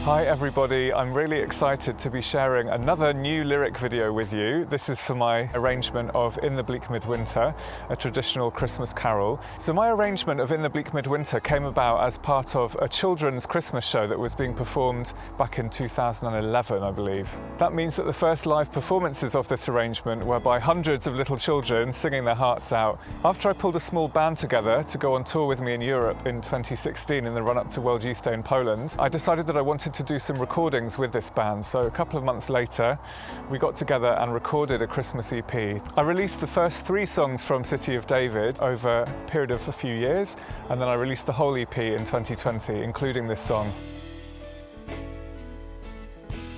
Hi everybody, I'm really excited to be sharing another new lyric video with you. This is for my arrangement of In the Bleak Midwinter, a traditional Christmas carol. So my arrangement of In the Bleak Midwinter came about as part of a children's Christmas show that was being performed back in 2011, I believe. That means that the first live performances of this arrangement were by hundreds of little children singing their hearts out. After I pulled a small band together to go on tour with me in Europe in 2016 in the run-up to World Youth Day in Poland, I decided that I wanted to do some recordings with this band. So a couple of months later, we got together and recorded a Christmas EP. I released the first 3 songs from City of David over a period of a few years, and then I released the whole EP in 2020, including this song.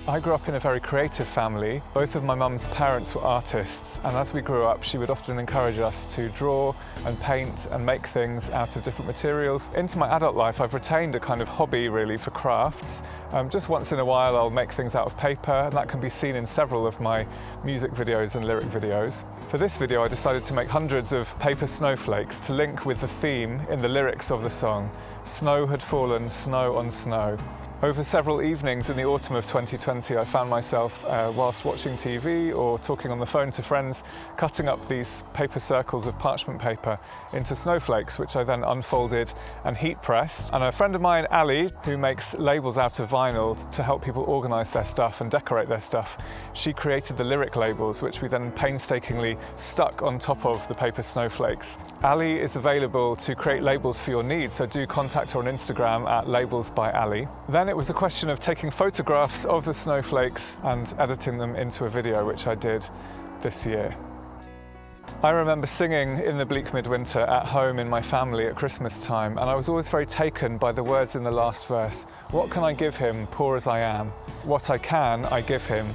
I grew up in a very creative family. Both of my mum's parents were artists, and as we grew up, she would often encourage us to draw and paint and make things out of different materials. Into my adult life, I've retained a kind of hobby really for crafts. Just once in a while, I'll make things out of paper, and that can be seen in several of my music videos and lyric videos. For this video, I decided to make hundreds of paper snowflakes to link with the theme in the lyrics of the song. Snow had fallen, snow on snow. Over several evenings in the autumn of 2020, I found myself, whilst watching TV or talking on the phone to friends, cutting up these paper circles of parchment paper into snowflakes, which I then unfolded and heat pressed. And a friend of mine, Ali, who makes labels out of vinyl to help people organise their stuff and decorate their stuff, she created the lyric labels, which we then painstakingly stuck on top of the paper snowflakes. Ali is available to create labels for your needs, so do contact her on Instagram at labelsbyali. Then it was a question of taking photographs of the snowflakes and editing them into a video, which I did this year. I remember singing In the Bleak Midwinter at home in my family at Christmas time, and I was always very taken by the words in the last verse. What can I give him, poor as I am? What I can, I give him,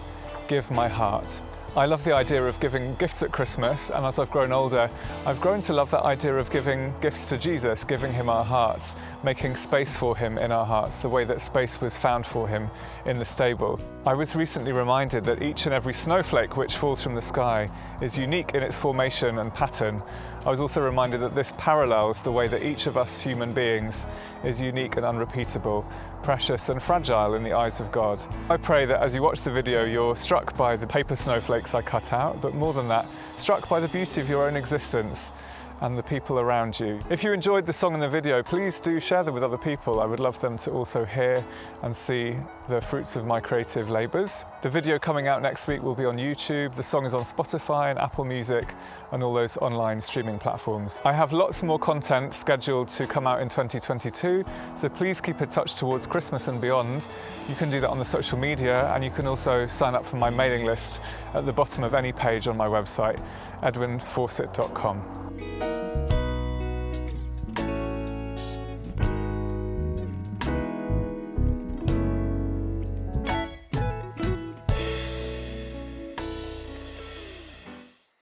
give my heart. I love the idea of giving gifts at Christmas, and as I've grown older, I've grown to love that idea of giving gifts to Jesus, giving him our hearts, making space for him in our hearts, the way that space was found for him in the stable. I was recently reminded that each and every snowflake which falls from the sky is unique in its formation and pattern. I was also reminded that this parallels the way that each of us human beings is unique and unrepeatable, precious and fragile in the eyes of God. I pray that as you watch the video, you're struck by the paper snowflakes I cut out, but more than that, struck by the beauty of your own existence and the people around you. If you enjoyed the song and the video, please do share them with other people. I would love them to also hear and see the fruits of my creative labours. The video coming out next week will be on YouTube. The song is on Spotify and Apple Music and all those online streaming platforms. I have lots more content scheduled to come out in 2022, so please keep in touch towards Christmas and beyond. You can do that on the social media, and you can also sign up for my mailing list at the bottom of any page on my website, edwinfawcett.com.